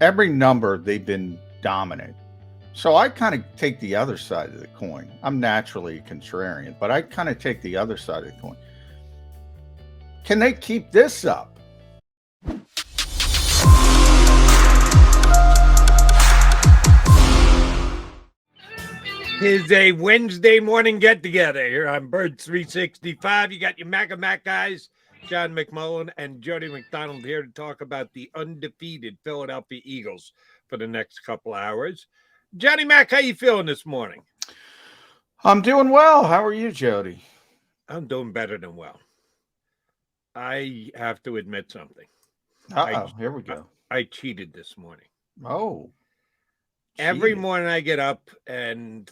every number they've been dominant. So I kind of take the other side of the coin. I'm naturally a contrarian, but I kind of take the other side of the coin. Can they keep this up? It's a Wednesday morning get-together here on Bird 365. You got your Mac guys, John McMullen and Jody McDonald here to talk about the undefeated Philadelphia Eagles for the next couple hours. Johnny Mac, how you feeling this morning? I'm doing well. How are you, Jody? I'm doing better than well. I have to admit something. Here we go. I cheated this morning. Oh. Every morning I get up and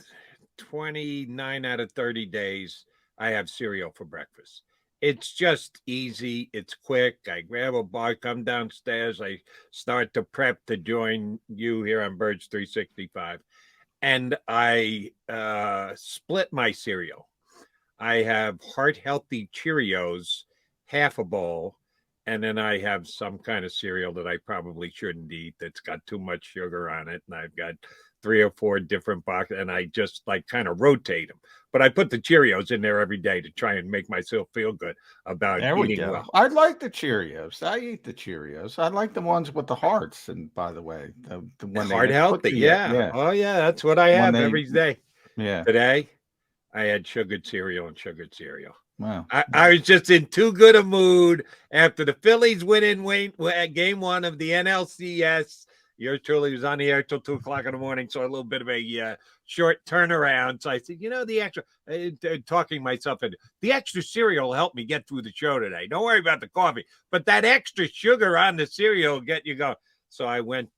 29 out of 30 days, I have cereal for breakfast. It's just easy. It's quick. I grab a bar, come downstairs. I start to prep to join you here on Birds 365. And I split my cereal. I have Heart Healthy Cheerios, half a bowl. And then I have some kind of cereal that I probably shouldn't eat that's got too much sugar on it. And I've got 3 or 4 different boxes, and I just like kind of rotate them. But I put the Cheerios in there every day to try and make myself feel good about eating well. I like the Cheerios. I eat the Cheerios. I like the ones with the hearts. And by the way, the one Heart Healthy, yeah. Oh, yeah, that's what I have every day. Yeah. Today, I had sugared cereal and sugared cereal. Wow. I was just in too good a mood after the Phillies win in game 1 of the NLCS. Yours truly was on the air till 2 o'clock in the morning, so a little bit of a short turnaround. So I said, the extra, talking myself into the extra cereal will help me get through the show today. Don't worry about the coffee, but that extra sugar on the cereal will get you going. So I went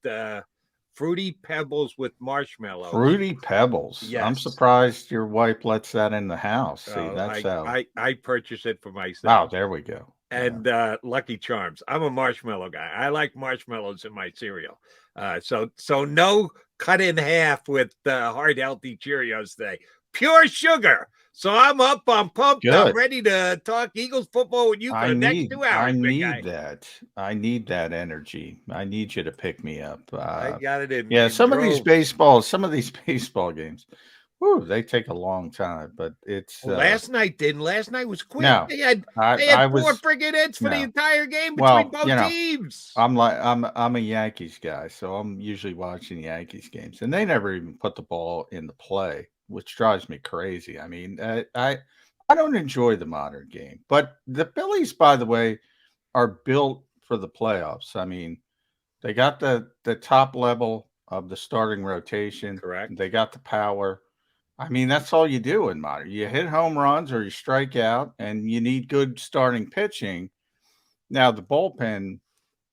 Fruity Pebbles with marshmallows. Fruity Pebbles. Yes. I'm surprised your wife lets that in the house. See, that's how I purchased it for myself. Wow, there we go. And Lucky Charms. I'm a marshmallow guy. I like marshmallows in my cereal. So no cut in half with Heart Healthy Cheerios today. Pure sugar. So I'm up, I'm pumped. Good. I'm ready to talk Eagles football with you for the next 2 hours. I need that. I need that energy. I need you to pick me up. I got it in. Yeah, some of these baseball games, whoo, they take a long time. But it's last night didn't. Last night was quick. No, they had 4 friggin' hits for the entire game between both teams. I'm a Yankees guy, so I'm usually watching Yankees games, and they never even put the ball in the play, which drives me crazy. I mean, I don't enjoy the modern game, but the Phillies, by the way, are built for the playoffs. I mean, they got the top level of the starting rotation. Correct. They got the power. I mean, that's all you do in modern. You hit home runs or you strike out, and you need good starting pitching. Now, the bullpen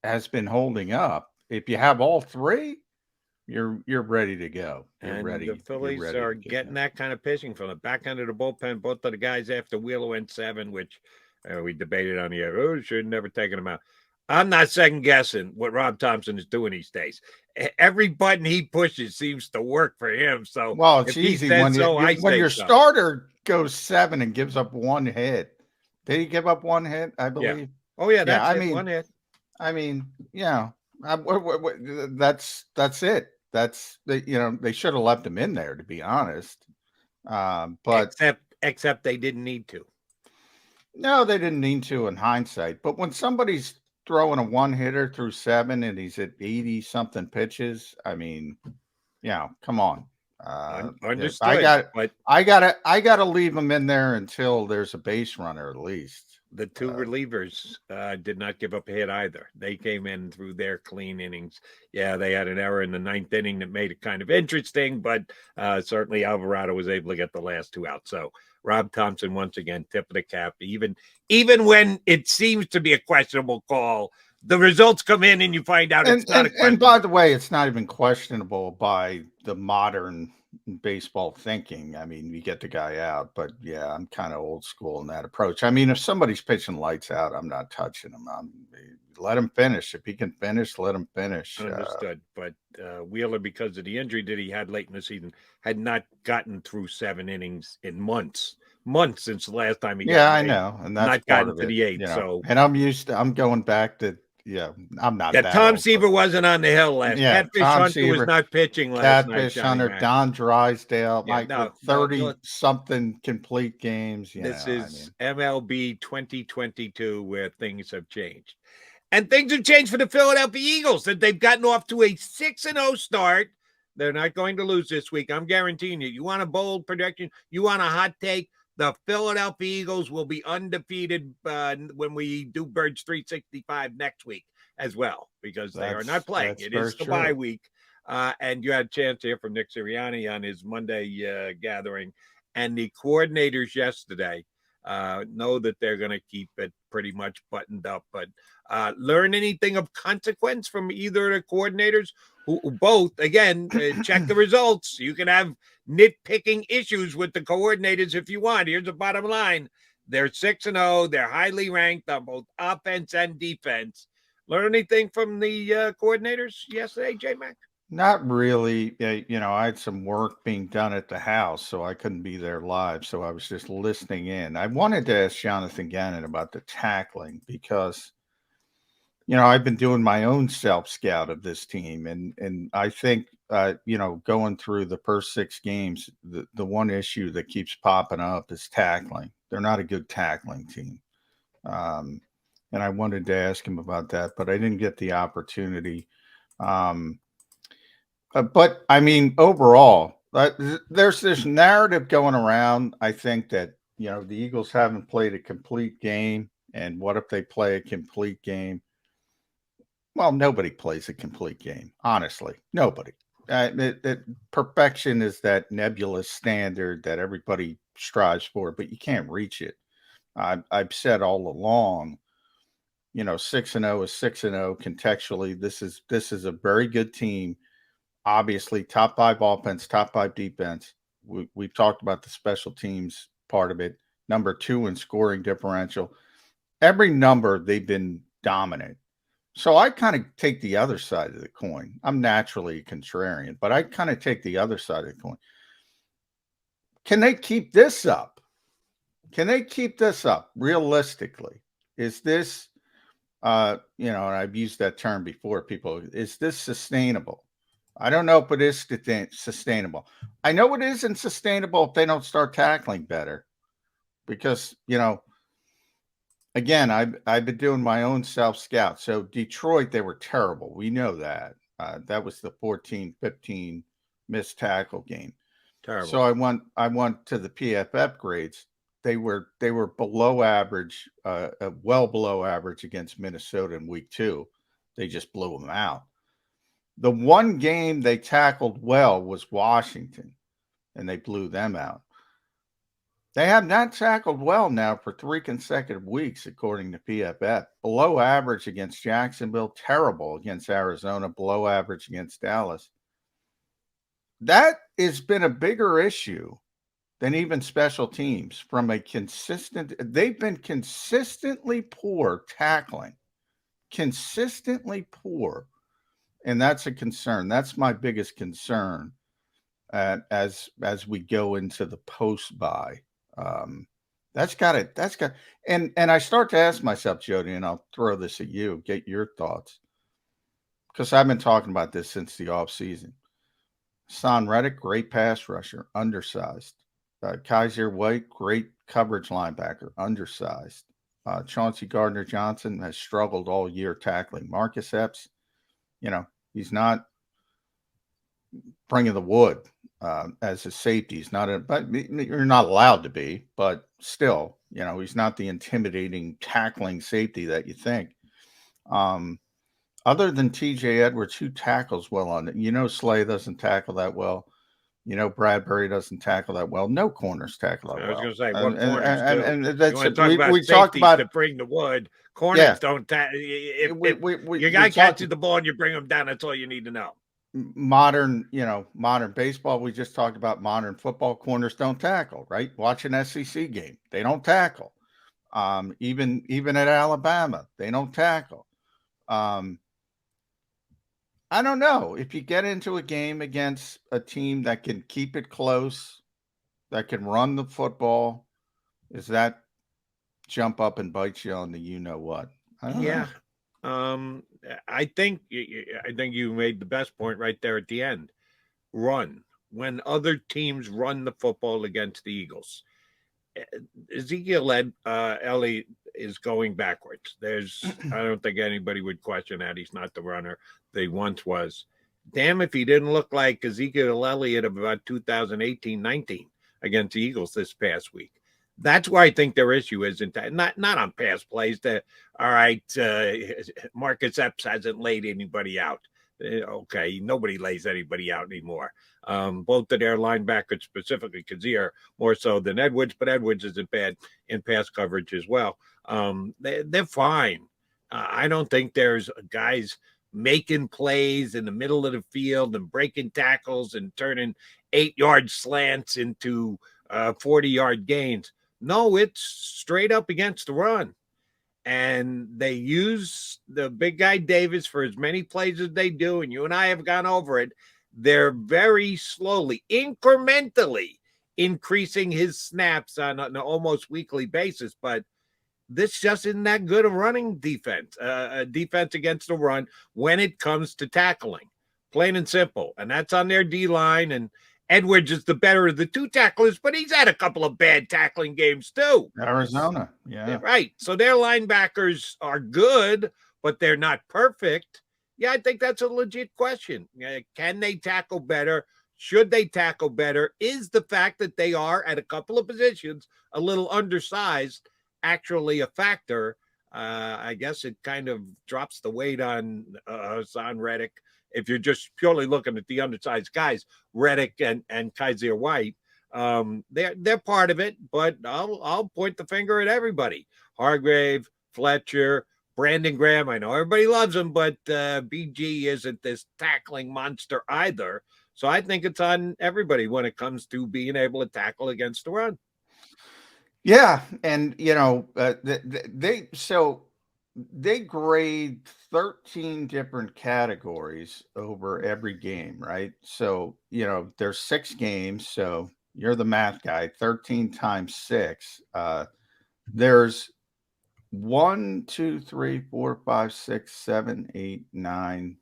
has been holding up. If you have all three, you're ready to go. The Phillies are getting that kind of pitching from the back end of the bullpen. Both of the guys after Wheeler went 7, which we debated on the air. Oh, should have never taken them out. I'm not second guessing what Rob Thompson is doing these days. Every button he pushes seems to work for him. So, well, it's easy when your starter goes 7 and gives up 1 hit. Did he give up 1 hit? I believe. Yeah. Oh yeah, that's 1 hit. I mean, yeah, that's it. That's they should have left him in there, to be honest. But except they didn't need to. No, they didn't need to in hindsight. But when somebody's throwing a 1-hitter through 7 and he's at 80 something pitches, I mean, come on. Understood. I gotta leave him in there until there's a base runner at least. The 2 relievers did not give up a hit either. They came in through their clean innings. Yeah, they had an error in the 9th inning that made it kind of interesting, but certainly Alvarado was able to get the last 2 out. So Rob Thompson, once again, tip of the cap. Even when it seems to be a questionable call, the results come in and you find out it's not a question. And by the way, it's not even questionable by the modern baseball thinking. I mean, you get the guy out, but yeah, I'm kind of old school in that approach. I mean, if somebody's pitching lights out, I'm not touching him. Let him finish. If he can finish, let him finish. Understood. But Wheeler, because of the injury that he had late in the season, had not gotten through 7 innings in months since the last time he got I know. And that's not gotten to the 8th. So, and I'm going back to, yeah, I'm not Yeah, that Tom old. Seaver wasn't on the hill last. Yeah, Catfish Tom Hunter was Seaver, not pitching last night, Catfish Johnny Hunter, Mac. Don Drysdale, Yeah, Mike with no. 30-something complete games, This I is mean. MLB 2022 where things have changed. And things have changed for the Philadelphia Eagles that they've gotten off to a 6-0 start. They're not going to lose this week. I'm guaranteeing you. You want a bold prediction? You want a hot take? The Philadelphia Eagles will be undefeated when we do Birds 365 next week as well, because they are not playing. That's It very is the bye true. week. And you had a chance to hear from Nick Sirianni on his Monday gathering. And the coordinators yesterday know that they're going to keep it pretty much buttoned up. But learn anything of consequence from either of the coordinators who both, again, check the results. You can have nitpicking issues with the coordinators if you want. Here's the bottom line. They're 6-0. They're highly ranked on both offense and defense. Learn anything from the coordinators yesterday, J-Mac? Not really. I had some work being done at the house, so I couldn't be there live. So I was just listening in. I wanted to ask Jonathan Gannon about the tackling because, I've been doing my own self scout of this team, and I think, going through the first 6 games, the one issue that keeps popping up is tackling. They're not a good tackling team, um, and I wanted to ask him about that, but I didn't get the opportunity. Um, but I mean, overall, there's this narrative going around. I think that the Eagles haven't played a complete game, and what if they play a complete game? Well, nobody plays a complete game, honestly. Nobody. Perfection is that nebulous standard that everybody strives for, but you can't reach it. I've said all along, 6-0 is 6-0. Contextually, this is a very good team. Obviously, top 5 offense, top 5 defense. We've talked about the special teams part of it. Number 2 in scoring differential. Every number they've been dominant. So I kind of take the other side of the coin. I'm naturally a contrarian, but I kind of take the other side of the coin. Can they keep this up? Can they keep this up realistically? Is this, and I've used that term before, people, is this sustainable? I don't know if it is sustainable. I know it isn't sustainable if they don't start tackling better because, again, I've been doing my own self scout. So Detroit, they were terrible. We know that. That was the 14-15 missed tackle game. Terrible. So I went to the PFF grades. They were below average, well below average against Minnesota in week 2. They just blew them out. The one game they tackled well was Washington, and they blew them out. They have not tackled well now for 3 consecutive weeks, according to PFF. Below average against Jacksonville, terrible against Arizona, below average against Dallas. That has been a bigger issue than even special teams from a consistent. They've been consistently poor tackling, consistently poor. And that's a concern. That's my biggest concern as we go into the post bye. That's got it. And I start to ask myself, Jody, and I'll throw this at you, get your thoughts, because I've been talking about this since the off season. Son Reddick, great pass rusher, undersized. Kaiser White, great coverage linebacker, undersized. Chauncey Gardner Johnson has struggled all year tackling. Marcus Epps, he's not bringing the wood as a safety. He's not but you're not allowed to be, but still, he's not the intimidating tackling safety that you think. Other than TJ Edwards, who tackles well on it? Slay doesn't tackle that well. Bradbury doesn't tackle that well. No corners tackle that well. I was going to say, what corners do? And that's, you want to talk about we talked safeties about that bring the wood. Corners don't tackle. If your guy catches the ball and you bring him down, that's all you need to know. Modern baseball. We just talked about modern football. Corners don't tackle, right? Watch an SEC game. They don't tackle. Even at Alabama, they don't tackle. I don't know. If you get into a game against a team that can keep it close, that can run the football, is that jump up and bite you on the what? I don't know. I think you made the best point right there at the end. Run when other teams run the football against the Eagles. Ezekiel Elliott is going backwards. I don't think anybody would question that. He's not the runner that he once was. Damn if he didn't look like Ezekiel Elliott of about 2018-19 against the Eagles this past week. That's why I think their issue isn't that, not on pass plays. That all right, Marcus Epps hasn't laid anybody out. Okay, nobody lays anybody out anymore. Both of their linebackers specifically, Kazir more so than Edwards, but Edwards isn't bad in pass coverage as well. They're fine. I don't think there's guys making plays in the middle of the field and breaking tackles and turning 8-yard slants into 40-yard gains. No, it's straight up against the run. And they use the big guy Davis for as many plays as they do. And you and I have gone over it. They're very slowly, incrementally increasing his snaps on an almost weekly basis. But this just isn't that good a running defense, a defense against the run when it comes to tackling. Plain and simple. And that's on their D-line. And Edwards is the better of the two tacklers, but he's had a couple of bad tackling games too. Arizona, yeah. Right. So their linebackers are good, but they're not perfect. Yeah, I think that's a legit question. Can they tackle better? Should they tackle better? Is the fact that they are at a couple of positions a little undersized actually a factor? I guess it kind of drops the weight on Hassan Reddick. If you're just purely looking at the undersized guys, Reddick and Kaiser White, they're part of it, but I'll point the finger at everybody. Hargrave, Fletcher, Brandon Graham. I know everybody loves him, but BG isn't this tackling monster either. So I think it's on everybody when it comes to being able to tackle against the run. Yeah, and they grade 13 different categories over every game, right? So, there's 6 games, so you're the math guy. 13 times 6. There's 1, 2, 3, 4, 5, 6, 7, 8, 9,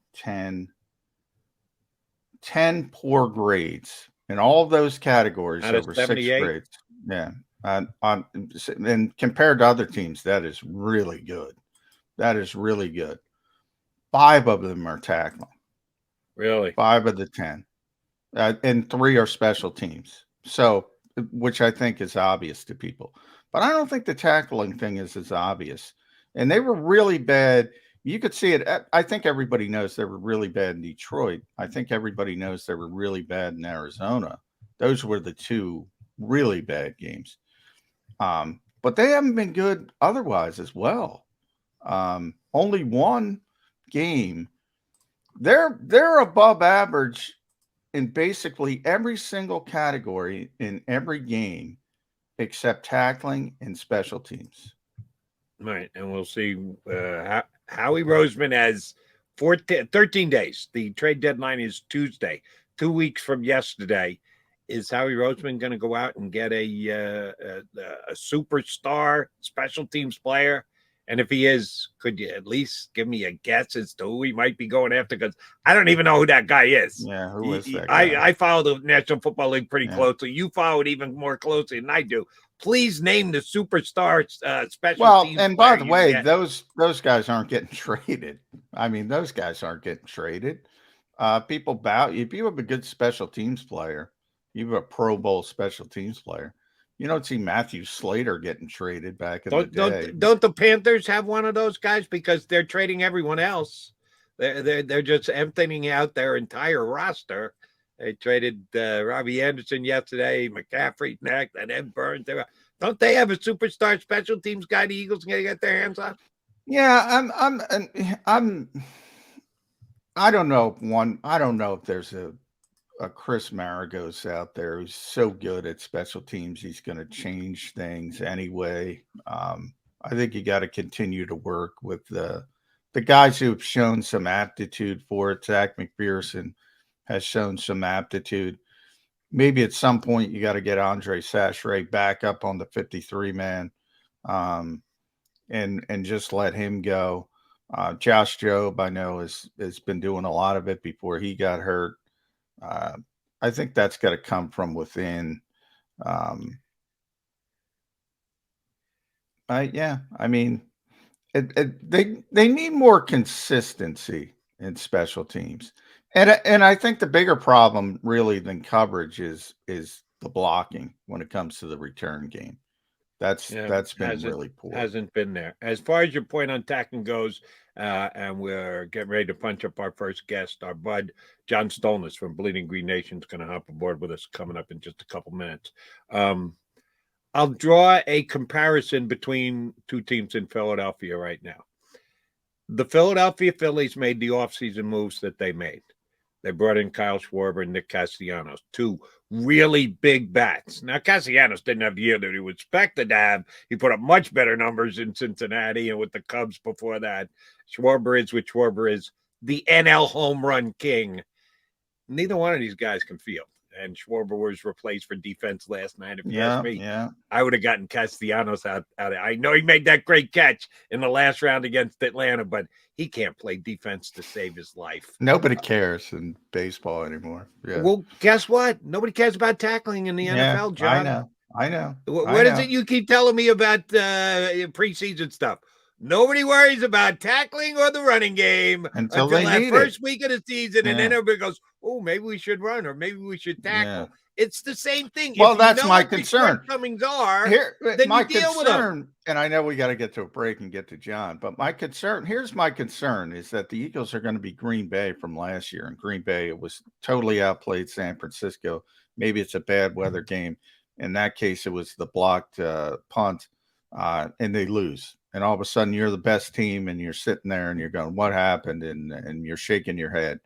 10 poor grades in all of those categories Out of over 6 78? grades. Yeah. And compared to other teams, that is really good. That is really good. 5 of them are tackling. Really? 5 of the 10. And 3 are special teams. So, which I think is obvious to people. But I don't think the tackling thing is as obvious. And they were really bad. You could see it. I think everybody knows they were really bad in Detroit. I think everybody knows they were really bad in Arizona. Those were the 2 really bad games. But they haven't been good otherwise as well. Only one game. They're above average in basically every single category in every game except tackling and special teams. Right, and we'll see. Howie Roseman has 13 days. The trade deadline is Tuesday, 2 weeks from yesterday. Is Howie Roseman going to go out and get a superstar special teams player? And if he is, could you at least give me a guess as to who he might be going after? Because I don't even know who that guy is. Yeah, who is that guy? I follow the National Football League pretty closely. You follow it even more closely than I do. Please name the superstar special teams. Well, and by the way, those guys aren't getting traded. I mean, those guys aren't getting traded. People bow. If you have a good special teams player, you have a Pro Bowl special teams player. You don't see Matthew Slater getting traded back in the day. Don't the Panthers have one of those guys because they're trading everyone else? They're just emptying out their entire roster. They traded Robbie Anderson yesterday, McCaffrey next, and Ed Burns. Don't they have a superstar special teams guy the Eagles can get their hands on? Yeah, I don't know if there's a Chris Maragos out there who's so good at special teams he's going to change things anyway. I think you got to continue to work with the guys who have shown some aptitude for it. Zach McPherson has shown some aptitude. Maybe at some point you got to get Andre Sachre back up on the 53 man, and just let him go. Josh Jobe, I know, has been doing a lot of it before he got hurt. Uh, I think that's got to come from within. Um, I mean, they need more consistency in special teams, and I think the bigger problem really than coverage is the blocking when it comes to the return game. Yeah, That's been hasn't really poor. hasn't been there. As far as your point on tackling goes, and we're getting ready to punch up our first guest, our bud John Stolness from Bleeding Green Nation is going to hop aboard with us coming up in just a couple minutes. I'll draw a comparison between two teams in Philadelphia right now. The Philadelphia Phillies made the offseason moves that they made. They brought in Kyle Schwarber and Nick Castellanos, two really big bats. Now, Castellanos didn't have the year that he was expected to have. He put up much better numbers in Cincinnati and with the Cubs before that. Schwarber is what Schwarber is, the NL home run king. Neither one of these guys can field. And Schwarber was replaced for defense last night. If you ask me, I would have gotten Castellanos out. I know he made that great catch in the last round against Atlanta, but he can't play defense to save his life. Nobody cares in baseball anymore. Yeah. Well, guess what? Nobody cares about tackling in the NFL, John. I know. What is it you keep telling me about preseason stuff? Nobody worries about tackling or the running game until that first week of the season, and then everybody goes, "Oh, maybe we should run, or maybe we should tackle." Yeah. It's the same thing. Well, that's my concern. Shortcomings are then my concern, and I know we got to get to a break and get to John, but my concern here's my concern is that the Eagles are going to be Green Bay from last year. In Green Bay, it was totally outplayed San Francisco. Maybe it's a bad weather game. In that case, it was the blocked punt, and they lose. And all of a sudden, you're the best team, and you're sitting there, and you're going, "What happened?" And you're shaking your head.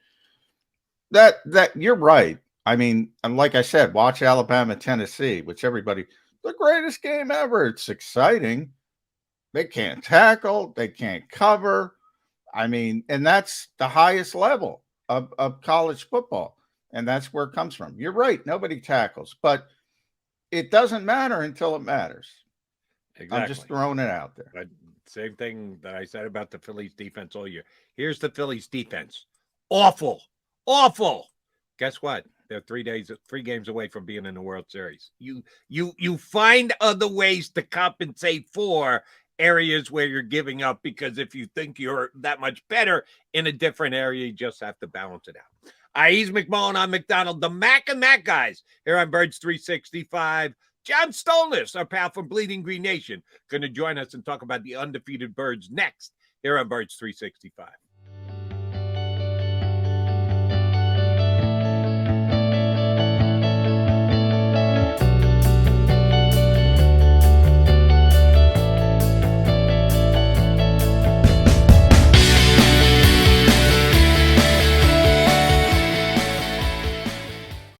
That you're right. I mean, and like I said, watch Alabama, Tennessee, which everybody, the greatest game ever. It's exciting. They can't tackle, they can't cover. I mean, and that's the highest level of college football, and that's where it comes from. You're right. Nobody tackles, but it doesn't matter until it matters. Exactly. I'm just throwing it out there. But same thing that I said about the Phillies defense all year. Here's the Phillies defense. Awful. Guess what? They're 3 games away from being in the World Series. You find other ways to compensate for areas where you're giving up, because if you think you're that much better in a different area, you just have to balance it out. He's McMullen, I'm McDonald, the Mac and Mac guys here on Birds 365. John Stolness, our pal from Bleeding Green Nation, going to join us and talk about the undefeated Birds next here on Birds 365.